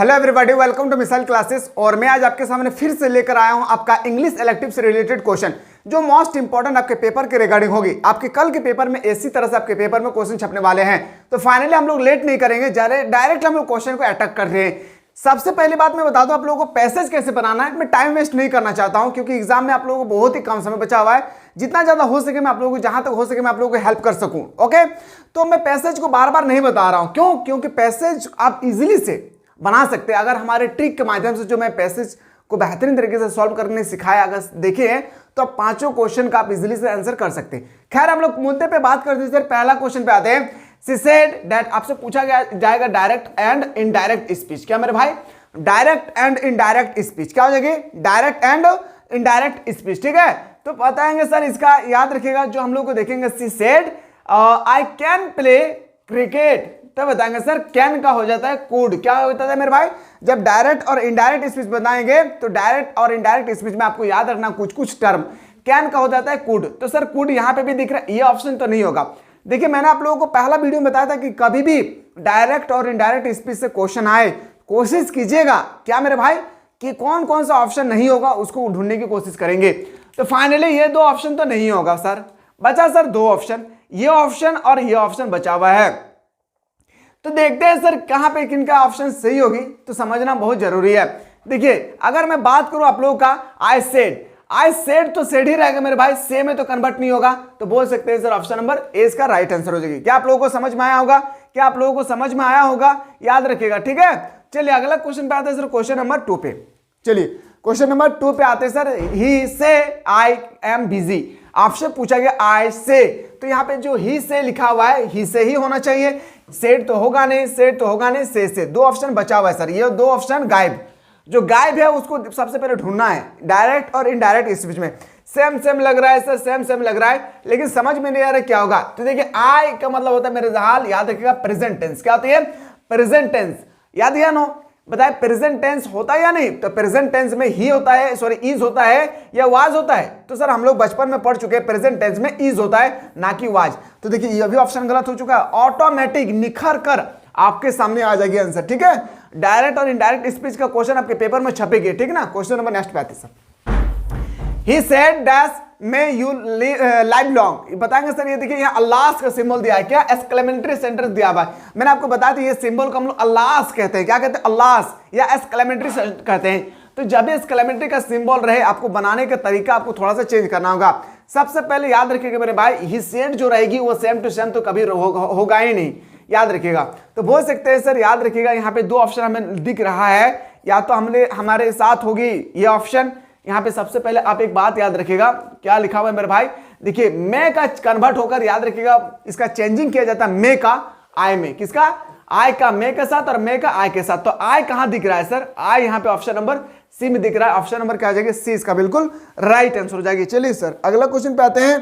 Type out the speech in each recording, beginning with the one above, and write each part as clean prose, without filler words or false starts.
Hello everybody, welcome to missile classes. और मैं आज आपके सामने फिर से लेकर आया हूं आपका इंग्लिश इलेक्टिव से रिलेटेड क्वेश्चन, जो मोस्ट इंपॉर्टेंट आपके पेपर के रिगार्डिंग होगी। आपके कल के पेपर में इसी तरह से आपके पेपर में क्वेश्चन छपने वाले हैं। तो फाइनली हम लोग लेट नहीं करेंगे, डायरेक्ट हम लोग क्वेश्चन को अटैक कर रहे हैं। सबसे पहली बात मैं बता दूं आप लोगों को पैसेज कैसे बनाना है। मैं टाइम वेस्ट नहीं करना चाहता हूं, क्योंकि एग्जाम में आप लोगों को बहुत ही कम समय बचा हुआ है। जितना ज्यादा हो सके मैं आप लोगों को, जहां तक हो सके मैं आप लोगों को हेल्प कर सकूं। ओके, तो मैं पैसेज को बार बार नहीं बता रहा हूं। क्यों? क्योंकि पैसेज आप इजीली से बना सकते हैं अगर हमारे ट्रिक के माध्यम से, जो मैं पैसेज को बेहतरीन तरीके से सॉल्व करने सिखाया, अगर देखे हैं तो आप पांचों क्वेश्चन का आप इजीली से आंसर कर सकते हैं। खैर, हम लोग मुद्दे पे बात करते हैं। सर पहला क्वेश्चन पे आते हैं। शी सेड दैट, आपसे पूछा गया जाएगा डायरेक्ट एंड इनडायरेक्ट स्पीच। क्या मेरे भाई? डायरेक्ट एंड इनडायरेक्ट स्पीच क्या हो जाएगी? Direct and indirect speech. ठीक है, तो बताएंगे सर, इसका याद रखिएगा जो हम लोग को देखेंगे। She said I can play cricket, तो बताएंगे सर कैन का हो जाता है कुड। क्या होता है मेरे भाई? जब डायरेक्ट और इनडायरेक्ट स्पीच बताएंगे तो डायरेक्ट और इनडायरेक्ट स्पीच में आपको याद रखना कुछ टर्म। कैन का हो जाता है कुड, तो सर कुड यहां पे भी दिख रहा है, ये ऑप्शन तो नहीं होगा। देखिए, मैंने आप लोगों को पहला वीडियो में बताया था कि कभी भी डायरेक्ट और इनडायरेक्ट स्पीच से क्वेश्चन आए, कोशिश कीजिएगा क्या मेरे भाई कि कौन कौन सा ऑप्शन नहीं होगा उसको ढूंढने की कोशिश करेंगे। तो फाइनली ये दो ऑप्शन तो नहीं होगा सर। बचा सर दो ऑप्शन, ये ऑप्शन और ये ऑप्शन बचा हुआ है। तो देखते हैं सर कहां पे किनका ऑप्शन सही होगी, तो समझना बहुत जरूरी है। देखिए, अगर मैं बात करूं आप लोगों का आई सेड तो सेड ही रहेगा मेरे भाई, से में तो कन्वर्ट नहीं होगा। तो बोल सकते हैं सर ऑप्शन नंबर ए इसका राइट आंसर हो जाएगी। क्या आप लोगों को समझ में आया होगा? क्या आप लोगों को समझ में आया होगा? याद रखिएगा, ठीक है। चलिए अगला क्वेश्चन पे आते हैं सर, क्वेश्चन नंबर 2 पे। चलिए क्वेश्चन नंबर 2 पे आते हैं सर। ही से आई एम बिजी, आपसे पूछा गया आई से, तो यहाँ पे जो ही से लिखा हुआ है ही से ही होना चाहिए। सेड तो होगा नहीं, सेड तो होगा नहीं, से दो ऑप्शन बचा हुआ है सर। ये दो ऑप्शन गायब, जो गायब है उसको सबसे पहले ढूंढना है। डायरेक्ट और इनडायरेक्ट इस बीच में सेम सेम लग रहा है सर, सेम सेम लग रहा है, लेकिन समझ में नहीं आ रहा क्या होगा। तो देखिए, आई का मतलब होता है मेरे हाल, याद रखिएगा प्रेजेंट टेंस। क्या होती है? Present tense. याद है नो? बताए प्रेजेंट टेंस होता है या नहीं? तो प्रेजेंट टेंस में ही होता है, सॉरी इज होता है या वाज होता है? तो सर हम लोग बचपन में पढ़ चुके हैं प्रेजेंट टेंस में इज होता है, ना कि वाज। तो देखिए ये भी ऑप्शन गलत हो चुका है। ऑटोमेटिक निखर कर आपके सामने आ जाएगी आंसर। ठीक है, डायरेक्ट और इनडायरेक्ट स्पीच का क्वेश्चन आपके पेपर में छपेगी। ठीक ना। क्वेश्चन नंबर नेक्स्ट पे आते sir. He said dash may you live long, बताएंगे सर। ये देखिए यहाँ अल्लाह का सिंबल दिया है, क्या एक्सक्लेमेटरी सेंटर दिया हुआ है। मैंने आपको बताया था ये सिंबल को हम लोग अल्लाह कहते हैं। क्या कहते हैं? अल्लाह या एक्सक्लेमेटरी कहते हैं। तो जब भी एक्सक्लेमेटरी का सिंबल रहे, आपको बनाने का तरीका आपको थोड़ा सा चेंज करना होगा। सबसे पहले याद रखिएगा मेरे भाई, ही सेड जो रहेगी वो सेम टू सेम तो कभी होगा ही नहीं, याद रखिएगा। तो बोल सकते हैं सर, याद रखिएगा यहाँ पे दो ऑप्शन हमें दिख रहा है, या तो हमारे साथ होगी ये ऑप्शन। यहाँ पे सबसे पहले आप एक बात याद रखिएगा, क्या लिखा हुआ है मेरे भाई? देखिए, मे का कन्वर्ट होकर, याद रखिएगा, इसका चेंजिंग किया जाता है मे का आई में। किसका? आई का मे के साथ और मे का आई के साथ। तो आई कहां दिख रहा है सर? आई यहाँ पे ऑप्शन नंबर सी में दिख रहा है। ऑप्शन नंबर क्या आ जाएगी? सी इसका बिल्कुल राइट आंसर हो जाएगी। चलिए सर अगला क्वेश्चन पे आते हैं।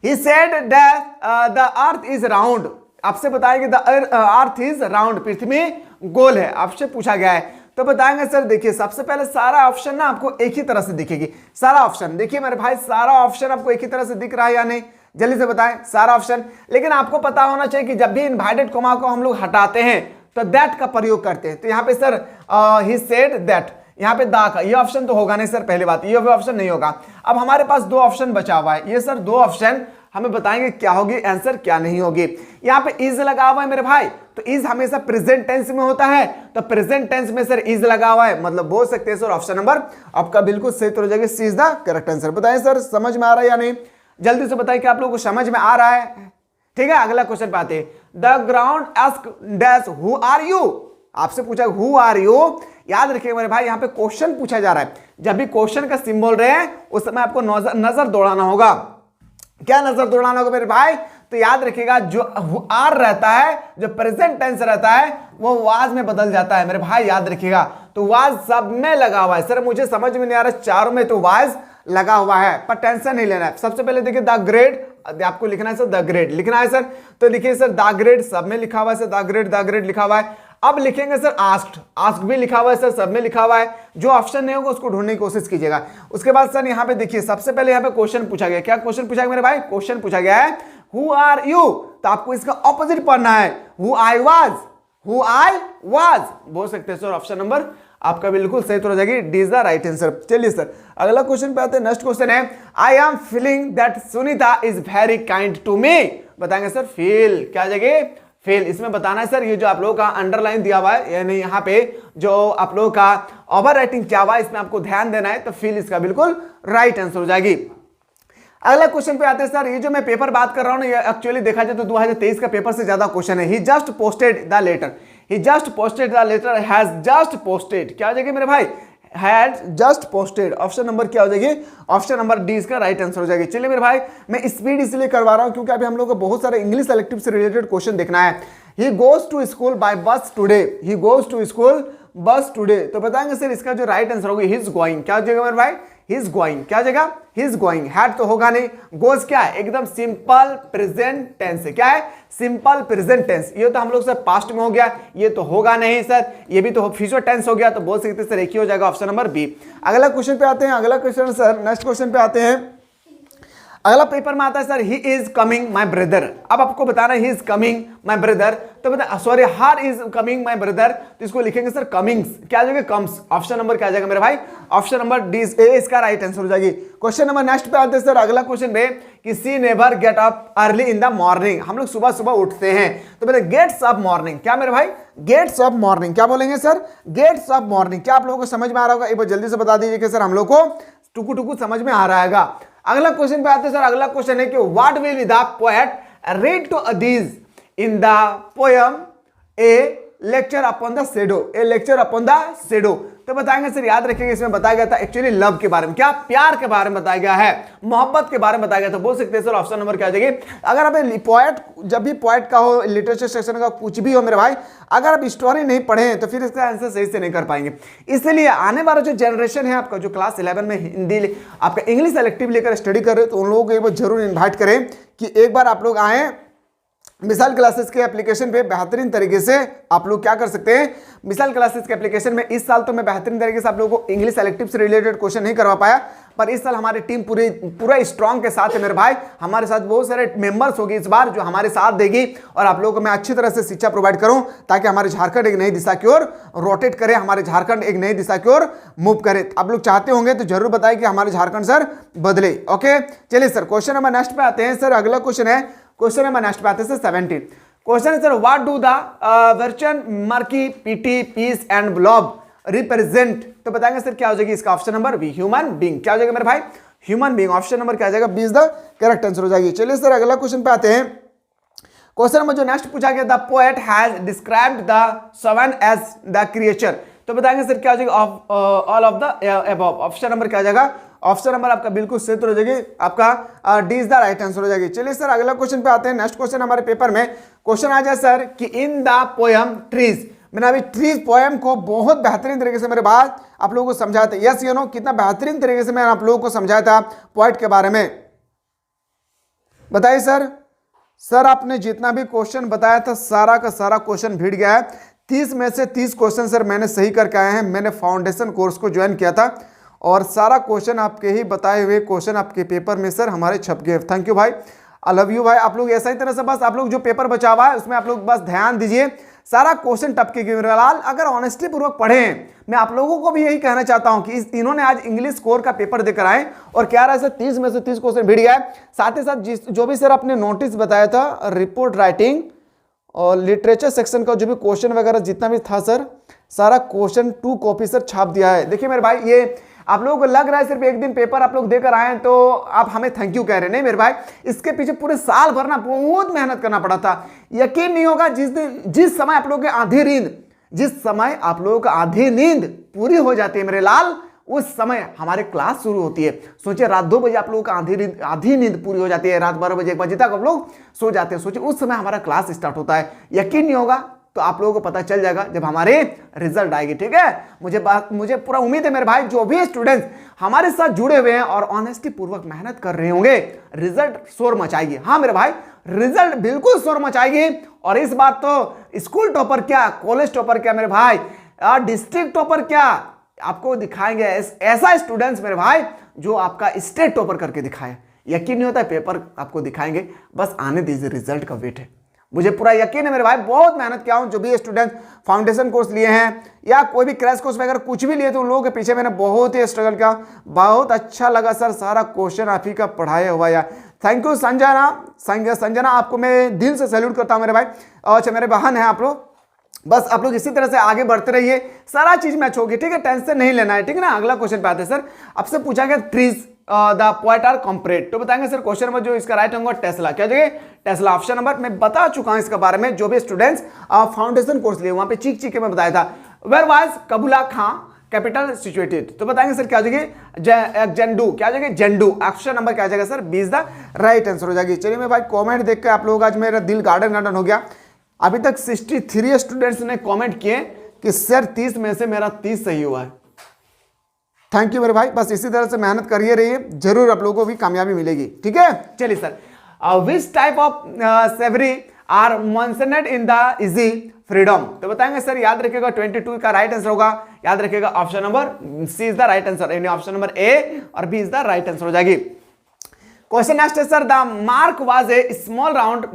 He said that the earth is round, आपसे बताएंगे द अर्थ इज राउंड, पृथ्वी गोल है, आपसे पूछा गया है। तो बताएंगे सर, देखिए सबसे पहले सारा ऑप्शन ना आपको एक ही तरह से दिखेगी। सारा ऑप्शन देखिए मेरे भाई, सारा ऑप्शन आपको एक ही तरह से दिख रहा है या नहीं? जल्दी से बताएं सारा ऑप्शन। लेकिन आपको पता होना चाहिए कि जब भी इनवर्टेड कॉमा को हम लोग हटाते हैं तो दैट का प्रयोग करते हैं। तो यहाँ पे सर ही सेड दैट, यहाँ पे दा का, ये ऑप्शन तो होगा नहीं सर, पहली बात ये ऑप्शन नहीं होगा। अब हमारे पास दो ऑप्शन बचा हुआ है, ये सर दो ऑप्शन हमें बताएंगे क्या होगी आंसर, क्या नहीं होगी। यहाँ पे इज लगा हुआ है मेरे भाई, तो इज हमेशा प्रेजेंट टेंस में होता है, तो प्रेजेंट टेंस में सर इज लगा हुआ है, मतलब बोल सकते हैं सर ऑप्शन नंबर आपका बिल्कुल सही हो जाएगा। सी इज द करेक्ट आंसर। बताएं सर समझ में आ रहा है या नहीं? जल्दी से बताएं कि आप लोगों को समझ में आ रहा है। ठीक है, अगला क्वेश्चन पे आते हैं। The ground ask dash who are you, आपसे पूछा हु आर यू। याद रखिए मेरे भाई, यहाँ पे क्वेश्चन पूछा जा रहा है। जब भी क्वेश्चन का सिंबल रहे उस समय आपको नजर दौड़ाना होगा। क्या नजर दौड़ाना होगा मेरे भाई? तो याद रखिएगा, जो आर रहता है, जो प्रेजेंट टेंस रहता है, वो वाज में बदल जाता है मेरे भाई, याद रखिएगा। तो वाज सब में लगा हुआ है सर, मुझे समझ में नहीं आ रहा, चारों में तो वाज लगा हुआ है, पर टेंशन नहीं लेना है। सबसे पहले देखिए द ग्रेड, आपको लिखना है सर द ग्रेड लिखना है सर। तो लिखिए सर द ग्रेड, सब में लिखा हुआ है सर, द ग्रेड लिखा हुआ है। अब लिखेंगे सर आस्क्ड भी लिखा हुआ है सर, सब में लिखा हुआ है। जो ऑप्शन नहीं होगा उसको ढूंढने की कोशिश कीजिएगा। उसके बाद सर यहाँ पे देखिए, सबसे पहले यहाँ पे क्वेश्चन पूछा गया। क्या क्वेश्चन पूछा गया मेरे भाई? क्वेश्चन पूछा गया है हु आर यू, तो आपको इसका ऑपोजिट पढ़ना है, who I was. Who I was, बोल सकते हैं सर। ऑप्शन नंबर आपका बिल्कुल सही तो हो जाएगी, D is the right answer. चलिए सर अगला क्वेश्चन पे आते हैं। नेक्स्ट क्वेश्चन है, I am feeling that Sunita is very kind to me. बताएंगे सर फील, क्या जगह फील, इसमें बताना है सर। ये जो आप लोगों का अंडरलाइन दिया हुआ है, यानी यहाँ पे जो आप लोगों का ओवर राइटिंग क्या हुआ है, इसमें आपको ध्यान देना है, तो फील इसका बिल्कुल राइट आंसर हो जाएगी। अगला क्वेश्चन पे आते हैं सर। ये जो मैं पेपर बात कर रहा हूं, ये एक्चुअली देखा जाए तो 2023 का पेपर से ज्यादा क्वेश्चन है। He just posted the letter, he just posted the letter, has just posted, क्या हो जाएगी मेरे भाई, had just posted. Option number क्या हो जाएगी, ऑप्शन नंबर डी इसका राइट आंसर हो जाएगी। चलिए मेरे भाई मैं स्पीड इसलिए करवा रहा हूं क्योंकि अभी हम लोग को बहुत सारे इंग्लिश इलेक्टिव से रिलेटेड क्वेश्चन देखना है। He goes to school by bus today, he goes to school bus today, तो बताएंगे सर इसका जो राइट आंसर होगा, ही इज गोइंग, क्या हो जाएगा मेरे भाई, ही इज गोइंग, क्या जगह, ही इज गोइंग। हैड तो होगा नहीं, गोज क्या है, एकदम सिंपल प्रेजेंट टेंस है, क्या है, सिंपल प्रेजेंट टेंस। ये तो हम लोग सर पास्ट में हो गया, ये तो होगा नहीं सर, ये भी तो फ्यूचर टेंस हो गया, तो बोल सकते सर एक ही हो जाएगा, ऑप्शन नंबर बी। अगला क्वेश्चन पे आते हैं। अगला क्वेश्चन सर, नेक्स्ट क्वेश्चन पे आते हैं। अगला पेपर में आता है sir, he is coming my brother. अब आपको बताना है he is coming my brother, तो बता sorry her is coming my brother, तो इसको लिखेंगे सर कमिंग्स, क्या जाएगा कम्स। ऑप्शन नंबर क्या जाएगा मेरे भाई, ऑप्शन नंबर डी ए इसका राइट आंसर हो जाएगी। क्वेश्चन नंबर नेक्स्ट पे आते हैं सर। अगला क्वेश्चन में कि she never get up early in the morning, हम लोग सुबह सुबह उठते हैं, तो मेरे गेट्स अप मॉर्निंग, क्या मेरे भाई, गेट्स अप मॉर्निंग, क्या बोलेंगे सर, गेट्स अप मॉर्निंग। क्या आप लोगों को समझ में आ रहा होगा, एक बार जल्दी से बता दीजिए कि सर हम लोग को टुकु टुकु समझ में आ रहा है। अगला क्वेश्चन पे आते हैं सर। अगला क्वेश्चन है कि what will the poet read to thee in the poem a lecture upon the shadow, a lecture upon the shadow, तो बताएंगे सर, याद रखिएगा इसमें बताया गया था एक्चुअली लव के बारे में, क्या प्यार के बारे में बताया गया है, मोहब्बत के बारे में बताया गया था, बोल सकते हैं सर ऑप्शन नंबर क्या आ जाएगी। अगर आप पोएट, जब भी पोएट का हो, लिटरेचर सेक्शन का कुछ भी हो मेरे भाई, अगर आप स्टोरी नहीं पढ़े तो फिर इसका आंसर सही से नहीं कर पाएंगे। इसलिए आने वाला जो जनरेशन है आपका, जो क्लास 11 में हिंदी आपका इंग्लिश इलेक्टिव लेकर स्टडी कर रहे हो, तो उन लोगों को एक बार जरूर इन्वाइट करें कि एक बार आप लोग आए मिसाल क्लासेस के एप्लीकेशन पे बेहतरीन तरीके से आप लोग क्या कर सकते हैं। मिसाल क्लासेस के एप्लीकेशन में इस साल तो मैं बेहतरीन तरीके से आप लोगों को इंग्लिश इलेक्टिव से रिलेटेड क्वेश्चन नहीं करवा पाया, पर इस साल हमारी टीम पूरा स्ट्रांग के साथ है मेरे भाई। हमारे साथ बहुत सारे मेंबर्स होगी इस बार जो हमारे साथ देगी, और आप लोगों को मैं अच्छी तरह से शिक्षा प्रोवाइड करूं ताकि हमारे झारखंड एक नई दिशा की ओर रोटेट करे, हमारे झारखंड एक नई दिशा की ओर मूव करे। आप लोग चाहते होंगे तो जरूर बताएं कि हमारे झारखंड सर बदले। ओके चलिए सर क्वेश्चन नंबर नेक्स्ट पे आते हैं सर। अगला क्वेश्चन है, क्वेश्चन नंबर नेक्स्ट पे आते हैं सर 17। क्वेश्चन है sir, what do the version murky petty piece and blob represent, तो बताएंगे सर क्या हो जाएगी इसका option number B, human being, क्या हो जाएगा मेरे भाई, ह्यूमन बीइंग। ऑप्शन नंबर क्या आ जाएगा, B is the correct answer हो जाएगी। चलिए सर अगला क्वेश्चन पे आते हैं। क्वेश्चन नंबर जो नेक्स्ट पूछा गया, the poet has described the sun as the creature, तो बताएंगे सर क्या हो जाएगा, all of the above. Option number क्या आ जाएगा, ऑप्शन नंबर आपका बिल्कुल सही हो जाएगी, आपका D is the right answer हो जाएगी। चलिए सर अगला क्वेश्चन पे आते हैं। नेक्स्ट क्वेश्चन हमारे पेपर में क्वेश्चन आ जाए सर कि इन द पोएम ट्रीज, मैंने अभी ट्रीज पोएम को बहुत बेहतरीन तरीके से मेरे बात आप लोगों को समझाया था, यस यू नो, कितना बेहतरीन तरीके से मैंने आप लोगों को समझाया था पोएट के बारे में, बताइए सर। सर आपने जितना भी क्वेश्चन बताया था सारा का सारा क्वेश्चन भिड़ गया है। 30 में से 30 क्वेश्चन सर मैंने सही करके आए हैं। मैंने फाउंडेशन कोर्स को ज्वाइन किया था और सारा क्वेश्चन आपके ही बताए हुए क्वेश्चन आपके पेपर में सर हमारे छप गए। थैंक यू भाई, आई लव यू भाई। आप लोग ऐसा ही तरह से बस आप लोग जो पेपर बचा हुआ है उसमें आप लोग बस ध्यान दीजिए, सारा क्वेश्चन टपके के लाल अगर ऑनेस्टी पूर्वक पढ़ें। मैं आप लोगों को भी यही कहना चाहता हूं कि इन्होंने आज इंग्लिश कोर का पेपर देकर आए और क्या रहा है सर 30 में से 30 क्वेश्चन भिड़ गया है। साथ ही साथ जो भी सर आपने नोटिस बताया था रिपोर्ट राइटिंग और लिटरेचर सेक्शन का जो भी क्वेश्चन वगैरह जितना भी था सर, सारा क्वेश्चन 2 कॉपी सर छाप दिया है। देखिए मेरे भाई, ये आप लोगों को लग रहा है सिर्फ एक दिन पेपर आप लोग देकर आए तो आप हमें थैंक यू कह रहे हैं, नहीं मेरे भाई, इसके पीछे पूरे साल भर ना बहुत मेहनत करना पड़ा था। यकीन नहीं होगा जिस समय आप लोगों की आधी नींद, जिस समय आप लोगों की आधी नींद पूरी हो जाती है मेरे लाल, उस समय हमारे क्लास शुरू होती है। सोचिए रात 2 बजे आप लोगों का आधी नींद पूरी हो जाती है, रात 12 बजे 1 बजे तक आप लोग सो जाते हैं। सोचिए उस समय हमारा क्लास स्टार्ट होता है। यकीन नहीं होगा तो आप लोगों को पता चल जाएगा जब हमारे रिजल्ट आएगी, ठीक है। मुझे पूरा उम्मीद है मेरे भाई, जो भी स्टूडेंट्स हमारे साथ जुड़े हुए हैं और ऑनेस्टी पूर्वक मेहनत कर रहे होंगे, रिजल्ट शोर मचाएगी। हाँ मेरे भाई, रिजल्ट बिल्कुल शोर मचाएगी। और इस बार तो स्कूल टॉपर क्या, कॉलेज टॉपर क्या मेरे भाई, डिस्ट्रिक्ट टॉपर क्या, आपको दिखाएंगे ऐसा स्टूडेंट्स मेरे भाई जो आपका स्टेट टॉपर करके दिखाए। यकीन नहीं होता है, पेपर आपको दिखाएंगे, बस आने दीजिए, रिजल्ट का वेट है। मुझे पूरा यकीन है मेरे भाई, बहुत मेहनत किया हूं। जो भी स्टूडेंट फाउंडेशन कोर्स लिए हैं या कोई भी क्रैश कोर्स वगैरह कुछ भी लिए तो उन लोगों के पीछे मैंने बहुत ही स्ट्रगल किया। बहुत अच्छा लगा सर, सारा क्वेश्चन आप ही का पढ़ाया हुआ यार। थैंक यू संजना, आपको मैं दिल से सैल्यूट करता हूं मेरे भाई। अच्छा मेरे बहन है आप लोग, बस आप लोग इसी तरह से आगे बढ़ते रहिए, सारा चीज मैच होगी, ठीक है, टेंशन नहीं लेना है, ठीक है ना। अगला क्वेश्चन पे आते हैं सर, आपसे पूछा गया ट्रीज द पोएट आर कॉम्परेट, तो बताएंगे सर क्वेश्चन नंबर जो इसका राइट होगा टेस्ला, क्या जगह टेस्ला ऑप्शन नंबर। मैं बता चुका हूं इसके बारे में, जो भी स्टूडेंट्स फाउंडेशन कोर्स लिए वहां पे चीख के मैं बताया था। Where was Kublai Khan capital situated, तो बताएंगे सर क्या जगह जेंडू, क्या जगह जेंडू, ऑप्शन नंबर क्या जाएगा सर 20 द राइट आंसर हो जाएगी। चलिए मैं भाई कमेंट देख के आप लोग आज मेरा दिल गार्डन हो गया। अभी तक 63 स्टूडेंट्स ने कमेंट किए कि सर 30 में से मेरा 30 सही हुआ है। थैंक यू मेरे भाई, बस इसी तरह से मेहनत करिए रहिए, जरूर आप लोगों को भी कामयाबी मिलेगी, ठीक है। चलिए sir, which type of savoury are mentioned in the easy freedom, तो बताएंगे सर, याद रखिएगा 22 का राइट आंसर होगा, याद रखिएगा option number C is the right answer, यानी ऑप्शन नंबर ए और B is the right answer हो जाएगी। क्वेश्चन नेक्स्ट है sir, the mark was a small round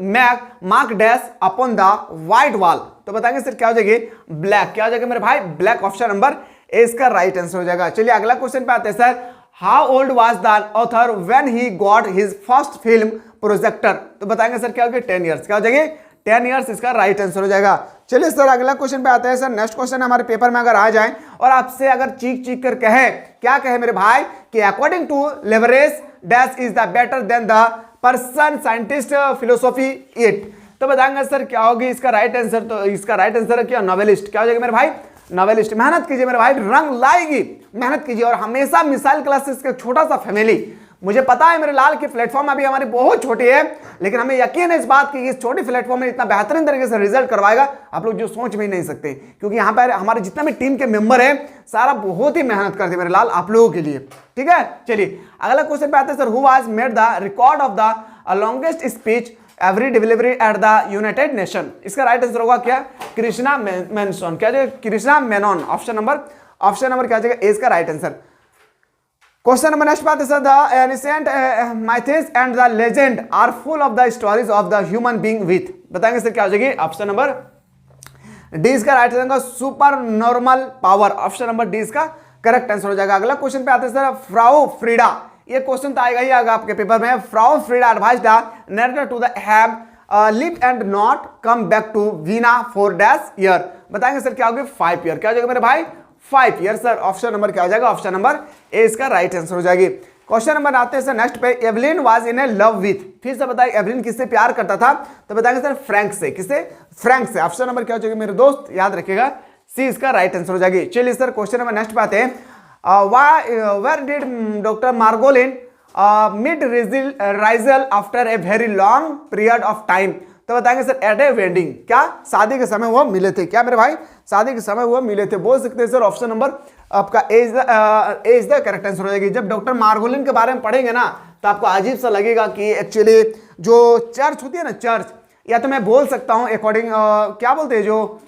mark dash upon the white wall, तो बताएंगे सर क्या हो जाएगी ब्लैक, क्या हो जाएगा मेरे भाई ब्लैक, ऑप्शन नंबर ए इसका राइट आंसर हो जाएगा। चलिए अगला क्वेश्चन पे आते हैं sir, how old was the author when he got his first film projector, तो बताएंगे सर क्या होगी 10 ईयर्स, क्या हो जाएगी 10 ईयर्स इसका राइट आंसर हो जाएगा। चलिए सर अगला क्वेश्चन पे आते हैं सर, नेक्स्ट क्वेश्चन हमारे पेपर में अगर आ जाए और आपसे अगर चीख कर कहे, क्या कहे मेरे भाई कि according to leverage dash is the better than the person scientist philosophy it, तो बताएंगे सर क्या होगी इसका राइट आंसर, तो इसका राइट आंसर है क्या नॉवेलिस्ट, क्या हो जाएगा मेरे भाई नॉवेलिस्ट। मेहनत कीजिए मेरे भाई, रंग लाएगी, मेहनत कीजिए और हमेशा मिसाइल क्लासेस का छोटा सा फैमिली, मुझे पता है मेरे लाल की प्लेटफॉर्म अभी हमारी बहुत छोटी है, लेकिन हमें यकीन है इस बात की इस छोटी प्लेटफॉर्म में इतना बेहतरीन तरीके से रिजल्ट करवाएगा, आप लोग जो सोच भी नहीं सकते, क्योंकि यहाँ पर हमारे जितना भी टीम के मेंबर है सारा बहुत ही मेहनत करते हैं मेरे लाल आप लोगों के लिए, ठीक है। चलिए अगला क्वेश्चन पे आते हैं sir, who was made the record of the longest speech every delivery at the United nation, इसका राइट आंसर होगा क्या कृष्णा मेनन, क्या जाएगा कृष्णा मेनन, ऑप्शन नंबर क्या जाएगा ए इसका right answer. Question number next बात है sir, the ancient myths and the legend are full of the stories of the human being with, बताएंगे सर क्या हो जाएगी ऑप्शन नंबर डी इसका राइट आंसर होगा super normal power, option number D इसका correct answer हो जाएगा। अगला क्वेश्चन पे आते हैं सर, फ्राउ फ्रीडा, ये क्वेश्चन तो आएगा ही आएगा आपके पेपर में, Frau Frida advised the narrator to the have live and not come back to Vienna for dash year, बताएंगे सर क्या होगी 5 ईयर, क्या हो जाएगा मेरे भाई 5 ईयर सर, ऑप्शन नंबर क्या हो जाएगा ऑप्शन नंबर ए इसका राइट आंसर हो जाएगी। क्वेश्चन नंबर आते हैं सर नेक्स्ट पे, Evelyn was in A love with, फिर से बताइए एवलिन किससे प्यार करता था, तो बताएंगे सर फ्रैंक से, किससे फ्रैंक से, ऑप्शन नंबर क्या हो जाएगा मेरे दोस्त याद रखिएगा सी इसका राइट आंसर हो जाएगी। चलिए सर क्वेश्चन नंबर नेक्स्ट पे आते हैं, where did doctor Margolin meet Raizel after a very long period of time, तो बताएंगे सर एट ए वेडिंग, क्या शादी के समय वो मिले थे, क्या मेरे भाई शादी के समय वो मिले थे, बोल सकते हैं सर ऑप्शन नंबर आपका ए इज द करेक्ट आंसर हो जाएगी। जब डॉक्टर मार्गोलिन के बारे में पढ़ेंगे ना तो आपको अजीब सा लगेगा कि एक्चुअली जो चर्च होती है ना चर्च, या तो मैं बोल सकता हूँ अकॉर्डिंग क्या बोलते हैं जो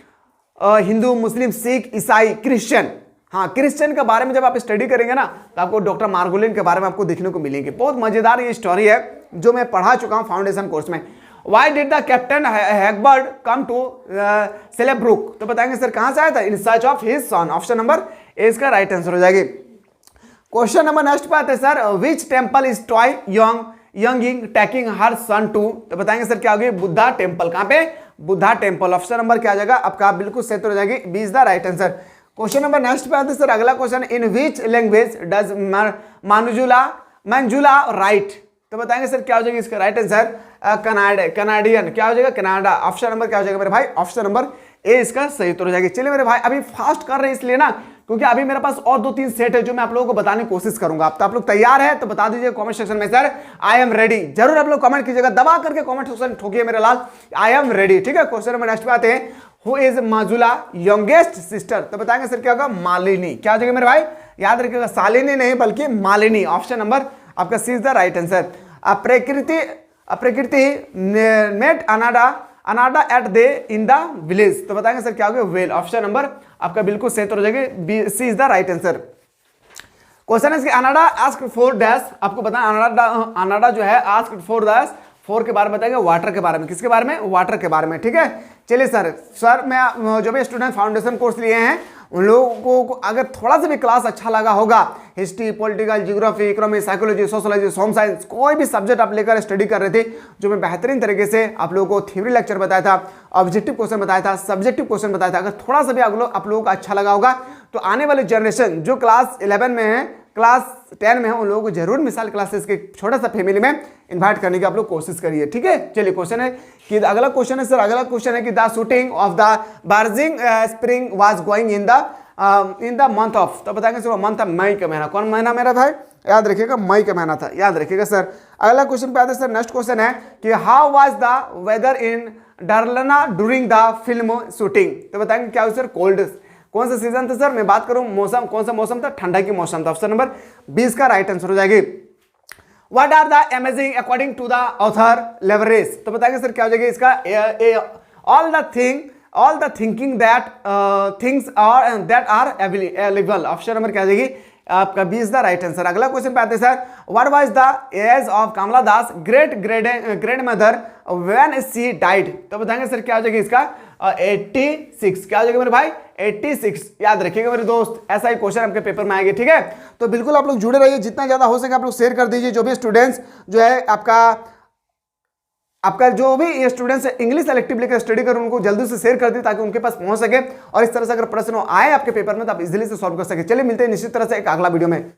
हिंदू मुस्लिम सिख ईसाई क्रिश्चियन, हाँ क्रिश्चियन के बारे में जब आप स्टडी करेंगे ना तो आपको डॉक्टर मार्गोलिन के बारे में आपको देखने को मिलेंगे। बहुत मजेदार ये स्टोरी है जो मैं पढ़ा चुका हूँ फाउंडेशन कोर्स में। Why did the captain Hagbard come to Celebrook, तो बताएंगे सर कहां से आया था, in search of his son, option number ए इसका राइट आंसर हो जाएगी। क्वेश्चन नंबर नेक्स्ट पे आते हैं sir, which temple is Toy Yanging taking her son to, तो बताएंगे सर क्या होगी बुद्धा टेम्पल, कहां पे बुद्धा टेम्पल, ऑप्शन नंबर क्या आ जाएगा आपका बिल्कुल सही हो जाएगी B is the right answer. Question number next पे आते हैं सर, अगला question, in which language does Manjula write, तो बताएंगे सर क्या हो जाएगा इसका राइट आंसर कनाडियन, क्या हो जाएगा कनाडा, ऑप्शन नंबर क्या हो जाएगा मेरे भाई ऑप्शन नंबर ए इसका सही उत्तर हो जाएगी। चलिए मेरे भाई अभी फास्ट कर रहे हैं इसलिए ना क्योंकि अभी मेरे पास और 2-3 सेट है जो मैं आप लोगों को बताने की कोशिश करूंगा। अब तो आप लोग तैयार है तो बता दीजिए कमेंट सेक्शन में सर आई एम रेडी, जरूर आप लोग कमेंट कीजिएगा, दबा करके कमेंट सेक्शन ठोकिए मेरे लाल आई एम रेडी, ठीक है। क्वेश्चन नंबर नेक्स्ट पे आते हैं, हु इज माजुला यंगेस्ट सिस्टर, तो बताएंगे सर क्या होगा मालिनी, क्या हो जाएगा मेरे भाई याद रखिएगा सालिनी नहीं बल्कि मालिनी, ऑप्शन नंबर आपका C is the right answer. Prakriti met अनाडा at they in the village, तो बताएंगे सर क्या हो गया वेल, ऑप्शन नंबर आपका बिल्कुल सही हो जाएगी C is the right answer. Question है अनाडा आस्क्ड फॉर डैश, आपको बताएं अनाडा जो है आस्क्ड फॉर डैश 4 के बारे में बताएंगे, वाटर के बारे में। किसके बारे में? वाटर के बारे में। ठीक है, चलिए सर मैं जो भी स्टूडेंट फाउंडेशन कोर्स लिए हैं उन लोगों को अगर थोड़ा सा भी क्लास अच्छा लगा होगा, history, political, geography, economy, psychology, sociology, home science, कोई भी सब्जेक्ट आप लेकर स्टडी कर रहे थे, जो मैं बेहतरीन तरीके से आप लोगों को थ्योरी लेक्चर बताया था, ऑब्जेक्टिव क्वेश्चन बताया था, सब्जेक्टिव क्वेश्चन बताया था, अगर थोड़ा सा भी आप लोगों को अच्छा लगा होगा तो आने वाले जनरेशन जो क्लास 11 में है, क्लास 10 में है, उन लोगों को जरूर मिसाल क्लासेस के छोटा सा फैमिली में इन्वाइट करने की आप लोग कोशिश करिए। ठीक है, चलिए क्वेश्चन है कि अगला क्वेश्चन है सर, अगला क्वेश्चन है कि the shooting of the barging spring was going in the month of, तो बताएंगे सर मंथ मई का महीना, कौन महीना मेरा भाई? याद रखिएगा, मई का महीना था, याद रखिएगा सर। अगला क्वेश्चन पे आते हैं सर, नेक्स्ट क्वेश्चन है कि how was the weather in डार्लना ड्यूरिंग द फिल्म शूटिंग, तो बताएंगे क्या सर? कोल्ड। कौन सा सीजन था सर? मैं बात करूं मौसम, कौन सा मौसम था? ठंडा की मौसम था। ऑप्शन नंबर 20 का राइट आंसर हो जाएगी। What are the amazing according to the author leverage, तो बताएंगे सर क्या हो जाएगी इसका? All the thinking that things are that are available. Option number क्या हो जाएगी आपका 20 द राइट आंसर। अगला क्वेश्चन पे आते हैं sir, what was the age of Kamala Das great mother when she died, तो बताएंगे सर क्या हो जाएगी इसका? 86। क्या हो जाएगा मेरे भाई? 86। याद रखिएगा मेरे दोस्त, ऐसा ही क्वेश्चन आपके पेपर में आएंगे। ठीक है, तो बिल्कुल आप लोग जुड़े रहिए, जितना ज्यादा हो सके आप लोग शेयर कर दीजिए। जो भी स्टूडेंट्स जो है आपका जो भी स्टूडेंट्स इंग्लिश इलेक्टिव लेकर स्टडी कर उनको जल्दी से शेयर कर दी ताकि उनके पास पहुंच सके, और इस तरह से अगर प्रश्न आए आपके पेपर में तो आप इजीली से सॉल्व कर सके। चलिए मिलते हैं निश्चित तरह से एक अगला वीडियो में।